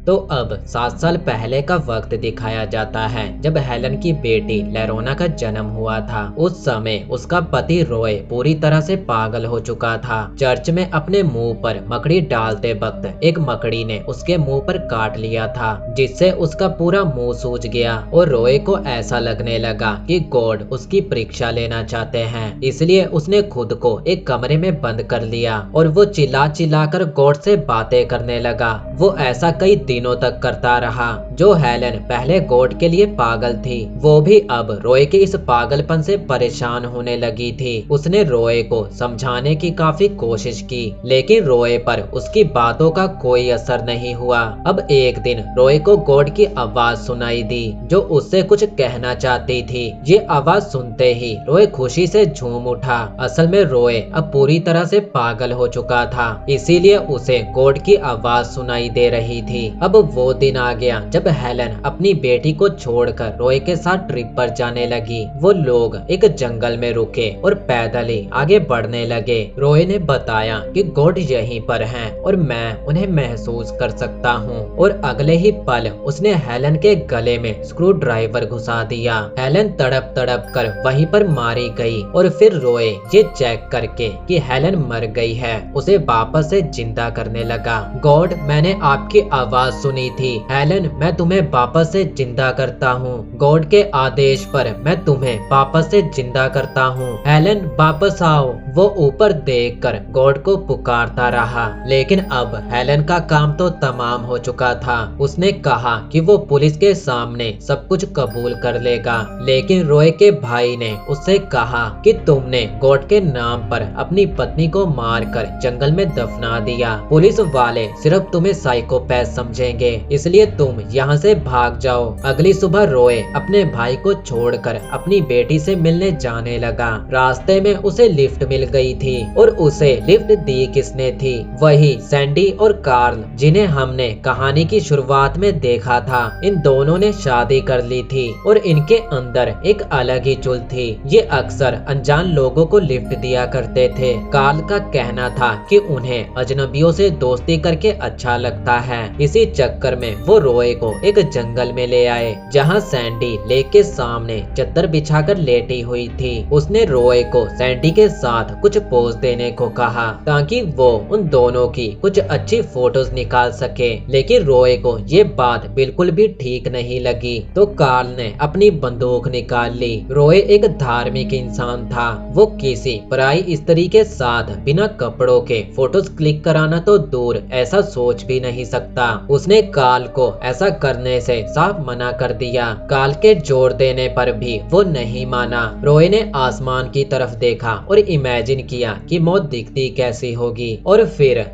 तो अब 7 साल पहले का वक्त दिखाया जाता है जब हेलन की बेटी लेरोना का जन्म हुआ था। उस समय उसका पति रॉय पूरी तरह से पागल हो चुका था। चर्च में अपने मुंह पर मकड़ी डालते वक्त एक मकड़ी ने उसके मुंह पर काट लिया था, जिससे उसका पूरा मुंह सूज गया और रॉय को ऐसा लगने लगा कि गॉड उसकी परीक्षा लेना चाहते हैं। इसलिए उसने खुद को एक कमरे में बंद कर लिया और वो चिल्ला चिल्ला कर गॉड से बातें करने लगा। वो ऐसा कई दिनों तक करता रहा। जो हेलन पहले गॉड के लिए पागल थी, वो भी अब रॉय के इस पागलपन से परेशान होने लगी थी। उसने रॉय को समझाने की काफी कोशिश की, लेकिन रॉय पर उसकी बातों का कोई असर नहीं हुआ। अब एक दिन रॉय को गॉड की आवाज सुनाई दी जो उससे कुछ कहना चाहती थी। ये आवाज सुनते ही रॉय खुशी से झूम उठा। असल में रॉय अब पूरी तरह से पागल हो चुका था, इसीलिए उसे गॉड की आवाज सुनाई दे रही थी। अब वो दिन आ गया जब हेलन अपनी बेटी को छोड़कर रॉय के साथ ट्रिप पर जाने लगी। वो लोग एक जंगल में रुके और पैदल ही आगे बढ़ने लगे। रॉय ने बताया कि गॉड यहीं पर हैं और मैं उन्हें महसूस कर सकता हूँ। और अगले ही पल उसने हेलन के गले में स्क्रू ड्राइवर घुसा दिया। हेलन तड़प तड़प कर वहीं पर मारी गई और फिर रॉय ये चेक करके कि हेलन मर गई है, उसे वापस से जिंदा करने लगा। गॉड, मैंने आपकी आवाज सुनी थी। हेलन, मैं तुम्हें वापस से जिंदा करता हूँ। गॉड के आदेश पर मैं तुम्हें वापस से जिंदा करता हूँ। हेलन, वापस आओ। वो ऊपर देखकर गॉड को पुकारता रहा, लेकिन अब हेलन का काम तो तमाम हो चुका था। उसने कहा कि वो पुलिस के सामने सब कुछ कबूल कर लेगा, लेकिन रॉय के भाई ने उससे कहा कि तुमने गॉड के नाम पर अपनी पत्नी को मारकर जंगल में दफना दिया। पुलिस वाले सिर्फ तुम्हें साइकोपैथ समझेंगे, इसलिए तुम यहाँ से भाग जाओ। अगली सुबह रॉय अपने भाई को छोड़कर अपनी बेटी से मिलने जाने लगा। रास्ते में उसे लिफ्ट मिल गई थी और उसे लिफ्ट दी किसने थी? वही सैंडी और कार्ल, जिन्हें हमने कहानी की शुरुआत में देखा था। इन दोनों ने शादी कर ली थी और इनके अंदर एक अलग ही चुल थी। ये अक्सर अनजान लोगों को लिफ्ट दिया करते थे। कार्ल का कहना था कि उन्हें अजनबियों से दोस्ती करके अच्छा लगता है। इसी चक्कर में वो रॉय को एक जंगल में ले आए जहाँ सैंडी लेक के सामने चद्दर बिछाकर लेटी हुई थी। उसने रॉय को सैंडी के साथ कुछ पोज देने को कहा ताकि वो उन दोनों की कुछ अच्छी फोटोज निकाल सके, लेकिन रॉय को ये बात बिल्कुल भी ठीक नहीं लगी। तो कार्ल ने अपनी बंदूक निकाल ली। रॉय एक धार्मिक इंसान था। वो किसी पराई स्त्री के साथ बिना कपड़ों के फोटोज क्लिक कराना तो दूर, ऐसा सोच भी नहीं सकता। उसने कार्ल को ऐसा करने से साफ मना कर दिया। कार्ल के जोर देने पर भी वो नहीं माना। रॉय ने आसमान की तरफ देखा और इमेजिन किया कि मौत दिखती कैसी होगी। और फिर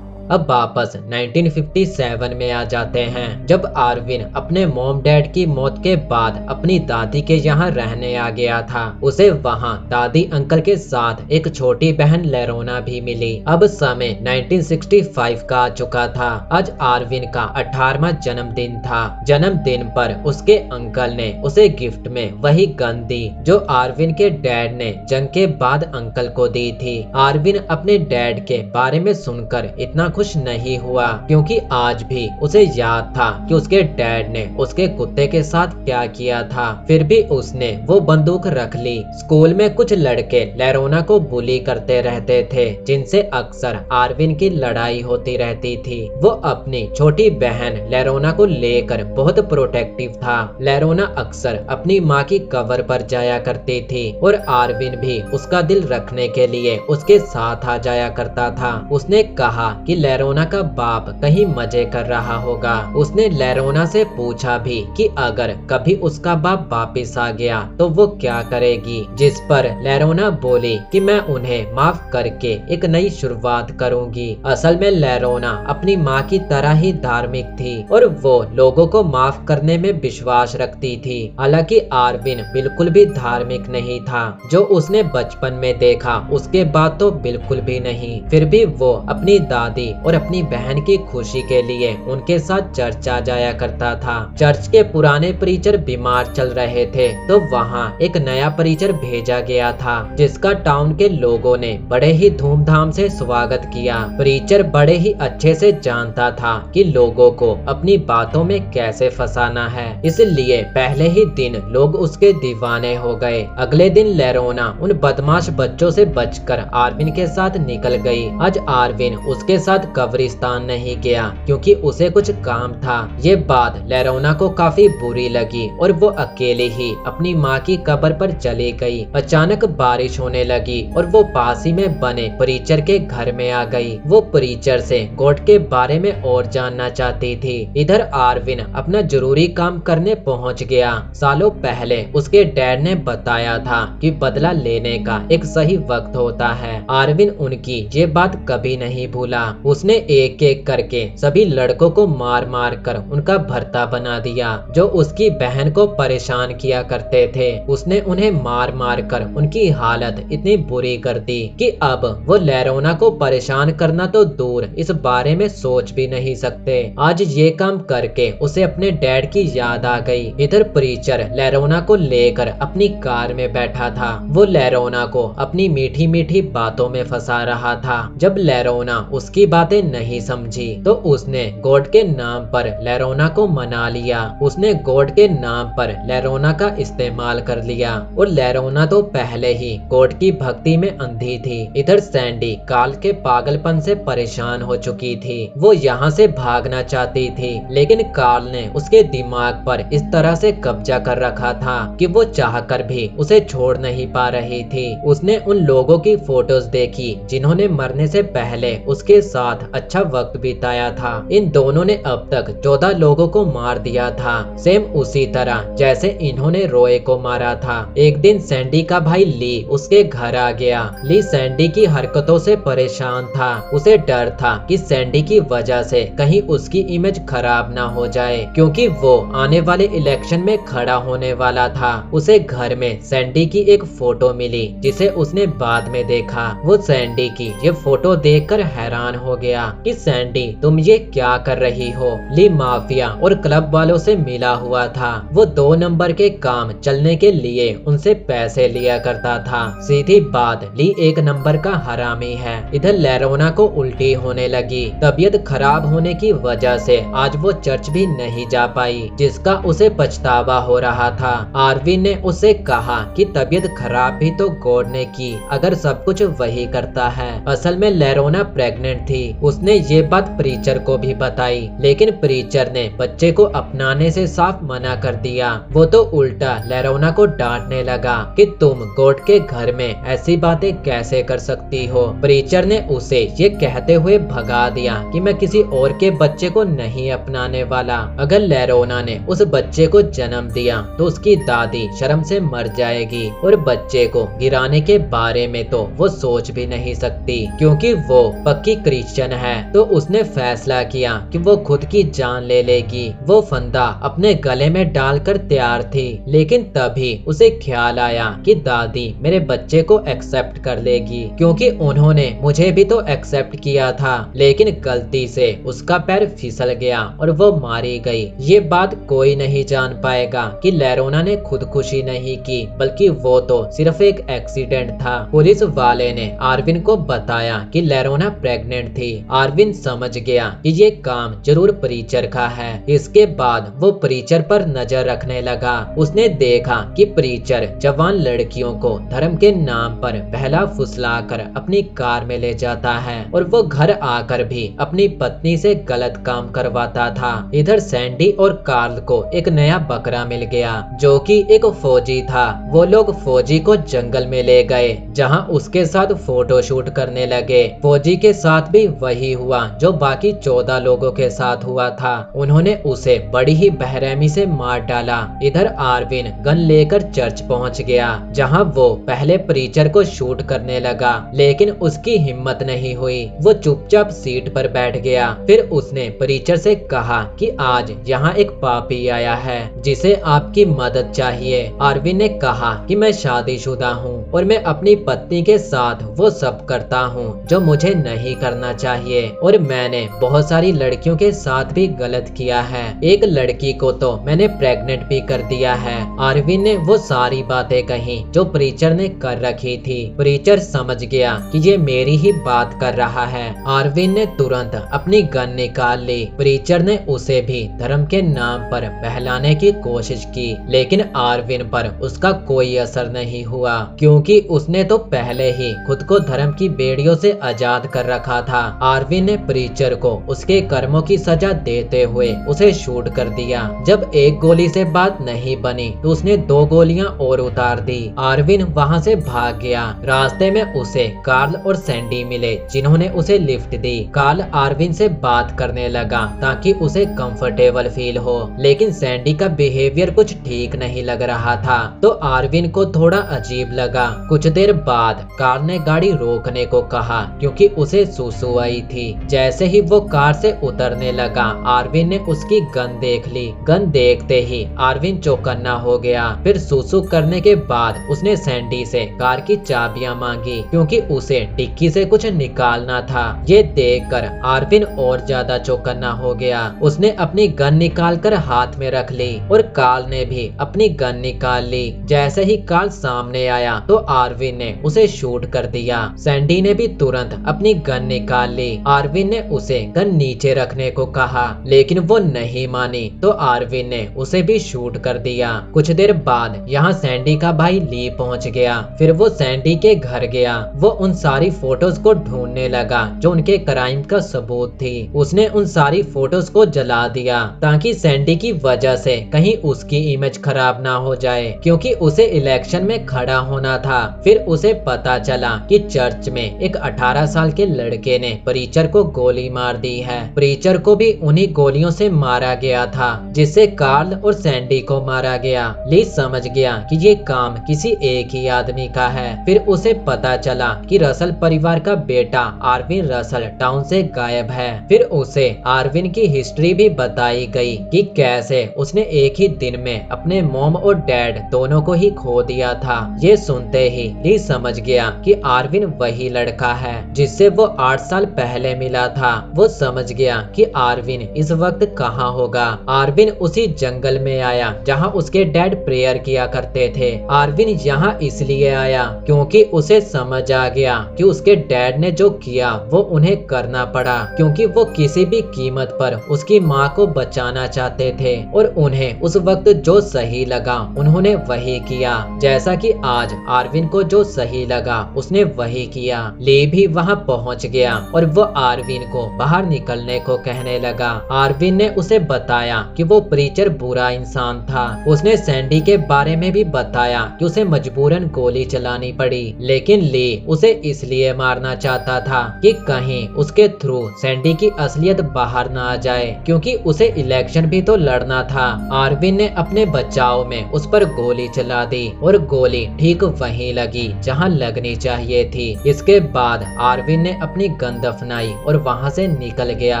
अब वापस 1957 में आ जाते हैं जब आर्विन अपने मॉम डैड की मौत के बाद अपनी दादी के यहाँ रहने आ गया था। उसे वहाँ दादी अंकल के साथ एक छोटी बहन लेरोना भी मिली। अब समय 1965 का आ चुका था। आज आर्विन का 18वां जन्मदिन था। जन्मदिन पर उसके अंकल ने उसे गिफ्ट में वही गन दी जो आर्विन के डैड ने जंग के बाद अंकल को दी थी। आर्विन अपने डैड के बारे में सुनकर इतना खुश नहीं हुआ, क्योंकि आज भी उसे याद था कि उसके डैड ने उसके कुत्ते के साथ क्या किया था। फिर भी उसने वो बंदूक रख ली। स्कूल में कुछ लड़के लेरोना को बुली करते रहते थे, जिनसे अक्सर आर्विन की लड़ाई होती रहती थी। वो अपनी छोटी बहन लेरोना को लेकर बहुत प्रोटेक्टिव था। लेरोना अक्सर अपनी माँ की कबर पर जाया करती थी और आर्विन भी उसका दिल रखने के लिए उसके साथ आ जाया करता था। उसने कहा कि लेरोना का बाप कहीं मजे कर रहा होगा। उसने लेरोना से पूछा भी कि अगर कभी उसका बाप वापिस आ गया तो वो क्या करेगी, जिस पर लेरोना बोली कि मैं उन्हें माफ करके एक नई शुरुआत करूंगी। असल में लेरोना अपनी माँ की तरह ही धार्मिक थी और वो लोगों को माफ करने में विश्वास रखती थी। हालांकि आर्विन बिल्कुल भी धार्मिक नहीं था। जो उसने बचपन में देखा उसके बाद तो बिल्कुल भी नहीं। फिर भी वो अपनी दादी और अपनी बहन की खुशी के लिए उनके साथ चर्च आ जाया करता था। चर्च के पुराने प्रीचर बीमार चल रहे थे तो वहाँ एक नया प्रीचर भेजा गया था जिसका टाउन के लोगों ने बड़े ही धूमधाम से स्वागत किया। प्रीचर बड़े ही अच्छे से जानता था कि लोगों को अपनी बातों में कैसे फंसाना है, इसलिए पहले ही दिन लोग उसके दीवाने हो गए। अगले दिन लेरोना उन बदमाश बच्चों से बचकर आर्विन के साथ निकल गई। आज आर्विन उसके साथ कब्रिस्तान नहीं गया क्योंकि उसे कुछ काम था। ये बात लेरोना को काफी बुरी लगी और वो अकेले ही अपनी माँ की कब्र पर चली गई। अचानक बारिश होने लगी और वो पास ही में बने प्रीचर के घर में आ गई। वो प्रीचर से गॉड के बारे में और जानना चाहती थी। इधर आर्विन अपना जरूरी काम करने पहुंच गया। सालों पहले उसके डैड ने बताया था कि बदला लेने का एक सही वक्त होता है। आर्विन उनकी ये बात कभी नहीं भूला। उसने एक एक करके सभी लड़कों को मार मार कर उनका भर्ता बना दिया जो उसकी बहन को परेशान किया करते थे। उसने उन्हें मार मार कर उनकी हालत इतनी बुरी कर दी कि अब वो लेरोना को परेशान करना तो दूर इस बारे में सोच भी नहीं सकते। आज ये काम करके उसे अपने डैड की याद आ गई। इधर प्रीचर लेरोना को लेकर अपनी कार में बैठा था। वो लेरोना को अपनी मीठी मीठी बातों में फंसा रहा था। जब लेरोना उसकी बातें नहीं समझी तो उसने गॉड के नाम पर लेरोना को मना लिया। उसने गॉड के नाम पर लेरोना का इस्तेमाल कर लिया और लेरोना तो पहले ही गॉड की भक्ति में अंधी थी। इधर सैंडी कार्ल के पागलपन से परेशान हो चुकी थी। वो यहाँ से भागना चाहती थी लेकिन कार्ल ने उसके दिमाग पर इस तरह से कब्जा कर रखा था कि वो चाहकर भी उसे छोड़ नहीं पा रही थी। उसने उन लोगों की फोटोज देखी जिन्होंने मरने से पहले उसके साथ अच्छा वक्त बिताया था। इन दोनों ने अब तक 14 लोगों को मार दिया था, सेम उसी तरह जैसे इन्होंने रोए को मारा था। एक दिन सैंडी का भाई ली उसके घर आ गया। ली सैंडी की हरकतों से परेशान था। उसे डर था कि सैंडी की वजह से कहीं उसकी इमेज खराब ना हो जाए क्योंकि वो आने वाले इलेक्शन में खड़ा होने वाला था। उसे घर में सैंडी की एक फोटो मिली जिसे उसने बाद में देखा। वो सैंडी की ये फोटो देखकर हैरान हो गया कि सैंडी तुम ये क्या कर रही हो। ली माफिया और क्लब वालों से मिला हुआ था। वो 2 नंबर के काम चलने के लिए उनसे पैसे लिया करता था। सीधी बात, ली 1 नंबर का हरामी है। इधर लेरोना को उल्टी होने लगी। तबीयत खराब होने की वजह से आज वो चर्च भी नहीं जा पाई जिसका उसे पछतावा हो रहा था। आर्विन ने उसे कहा कि तबीयत खराब भी तो गॉड ने की, अगर सब कुछ वही करता है। असल में लेरोना प्रेग्नेंट थी। उसने ये बात प्रीचर को भी बताई लेकिन प्रीचर ने बच्चे को अपनाने से साफ मना कर दिया। वो तो उल्टा लेरोना को डांटने लगा कि तुम गॉड के घर में ऐसी बातें कैसे कर सकती हो। प्रीचर ने उसे ये कहते हुए भगा दिया कि मैं किसी और के बच्चे को नहीं अपनाने वाला। अगर लेरोना ने उस बच्चे को जन्म दिया तो उसकी दादी शर्म से मर जाएगी और बच्चे को गिराने के बारे में तो वो सोच भी नहीं सकती क्योंकि वो पक्की क्रिश्चियन है। तो उसने फैसला किया कि वो खुद की जान ले लेगी। वो फंदा अपने गले में डालकर तैयार थी लेकिन तभी उसे ख्याल आया कि दादी मेरे बच्चे को एक्सेप्ट कर लेगी क्योंकि उन्होंने मुझे भी तो एक्सेप्ट किया था। लेकिन गलती से उसका पैर फिसल गया और वो मारी गई। ये बात कोई नहीं जान पाएगा कि लेरोना ने खुदकुशी नहीं की बल्कि वो तो सिर्फ एक एक्सीडेंट था। पुलिस वाले ने आर्विन को बताया कि लेरोना प्रेग्नेंट थी। आर्विन समझ गया कि ये काम जरूर प्रीचर का है। इसके बाद वो प्रीचर पर नजर रखने लगा। उसने देखा कि प्रीचर जवान लड़कियों को धर्म के नाम पर बहला फुसलाकर अपनी कार में ले जाता है और वो घर आकर भी अपनी पत्नी से गलत काम करवाता था। इधर सैंडी और कार्ल को एक नया बकरा मिल गया जो कि एक फौजी था। वो लोग फौजी को जंगल में ले गए जहां उसके साथ फोटो शूट करने लगे। फौजी के साथ भी वही हुआ जो बाकी 14 लोगों के साथ हुआ था। उन्होंने उसे बड़ी ही बेरहमी से मार डाला। इधर आर्विन गन लेकर चर्च पहुंच गया जहां वो पहले प्रीचर को शूट करने लगा लेकिन उसकी हिम्मत नहीं हुई। वो चुपचाप सीट पर बैठ गया। फिर उसने प्रीचर से कहा कि आज यहाँ एक पापी आया है जिसे आपकी मदद चाहिए। आर्विन ने कहा कि मैं शादीशुदा हूँ और मैं अपनी पत्नी के साथ वो सब करता हूँ जो मुझे नहीं करना चाहिए, और मैंने बहुत सारी लड़कियों के साथ भी गलत किया है। एक लड़की को तो मैंने प्रेग्नेंट भी कर दिया है। आरविन ने वो सारी बातें कही जो प्रीचर ने कर रखी थी। प्रीचर समझ गया कि ये मेरी ही बात कर रहा है। आरविन ने तुरंत अपनी गन निकाल ली। प्रीचर ने उसे भी धर्म के नाम पर बहलाने की कोशिश की, लेकिन आरविन पर उसका कोई असर नहीं हुआ, क्योंकि उसने तो पहले ही खुद को धर्म की बेड़ियों से आजाद कर रखा था। आरविन ने प्रीचर को उसके कर्मों की सजा देते हुए उसे शूट कर दिया। जब एक गोली से बात नहीं बनी तो उसने 2 गोलियां और उतार दी। आरविन वहां से भाग गया। रास्ते में उसे कार्ल और सैंडी मिले, जिन्होंने उसे लिफ्ट दी। कार्ल आरविन से बात करने लगा ताकि उसे कंफर्टेबल फील हो, लेकिन सैंडी का बिहेवियर कुछ ठीक नहीं लग रहा था, तो आरविन को थोड़ा अजीब लगा। कुछ देर बाद कार्ल ने गाड़ी रोकने को कहा क्योंकि उसे सुसु आई थी। जैसे ही वो कार से उतरने लगा, आरविन ने उसकी गन देख ली। गन देखते ही आरविन चौकन्ना हो गया। फिर सुसु करने के बाद उसने सैंडी से कार की चाबियां मांगी, क्योंकि उसे डिक्की से कुछ निकालना था। ये देखकर आरविन और ज्यादा चौकन्ना हो गया। उसने अपनी गन निकालकर हाथ में रख ली और कार्ल ने भी अपनी गन निकाल ली। जैसे ही कार्ल सामने आया तो आरविन ने उसे शूट कर दिया। सैंडी ने भी तुरंत अपनी गन निकाल ली। आरविन ने उसे गन नीचे रखने को कहा, लेकिन वो नहीं मानी, तो आरविन ने उसे भी शूट कर दिया। कुछ देर बाद यहाँ सैंडी का भाई ली पहुँच गया। फिर वो सैंडी के घर गया। वो उन सारी फोटोज को ढूंढने लगा जो उनके क्राइम का सबूत थी। उसने उन सारी फोटोज को जला दिया ताकि सैंडी की वजह से कहीं उसकी इमेज खराब ना हो जाए, क्योंकि उसे इलेक्शन में खड़ा होना था। फिर उसे पता चला कि चर्च में एक 18 साल के लड़के ने प्रीचर को गोली मार दी है। प्रीचर को भी उन्हीं गोलियों से मारा गया था जिससे कार्ल और सैंडी को मारा गया। ली समझ गया कि ये काम किसी एक ही आदमी का है। फिर उसे पता चला कि रसल परिवार का बेटा आरविन रसल टाउन से गायब है। फिर उसे आरविन की हिस्ट्री भी बताई गई कि कैसे उसने एक ही दिन में अपने मॉम और डैड दोनों को ही खो दिया था। ये सुनते ही ली समझ गया कि आरविन वही लड़का है जिससे वो 8 साल पहले मिला था। वो समझ गया कि आरविन इस वक्त कहाँ होगा। आरविन उसी जंगल में आया जहाँ उसके डैड प्रेयर किया करते थे। आरविन यहाँ इसलिए आया क्योंकि उसे समझ आ गया कि उसके डैड ने जो किया वो उन्हें करना पड़ा, क्योंकि वो किसी भी कीमत पर उसकी माँ को बचाना चाहते थे और उन्हें उस वक्त जो सही लगा उन्होंने वही किया। जैसा कि आज आरविन को जो सही लगा उसने वही किया। ली भी वहाँ पहुँच गया और वो आरविन को बाहर निकलने को कहने लगा। आरविन ने उसे बताया कि वो प्रीचर बुरा इंसान था। उसने सैंडी के बारे में भी बताया कि उसे मजबूरन गोली चलानी पड़ी, लेकिन ली उसे इसलिए मारना चाहता था कि कहीं उसके थ्रू सैंडी की असलियत बाहर ना आ जाए, क्योंकि उसे इलेक्शन भी तो लड़ना था। आरविन ने अपने बचाव में उस पर गोली चला दी और गोली ठीक वहीं लगी जहां लगनी चाहिए थी। इसके बाद आरविन ने अपनी गन दफनाई और वहां से निकल गया।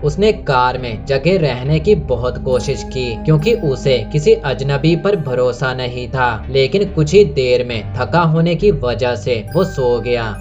उसने कार में जगह रहने की बहुत कोशिश की, क्योंकि उसे किसी अजनबी पर भरोसा नहीं था, लेकिन कुछ ही देर में थका होने की वजह से वो सो गया।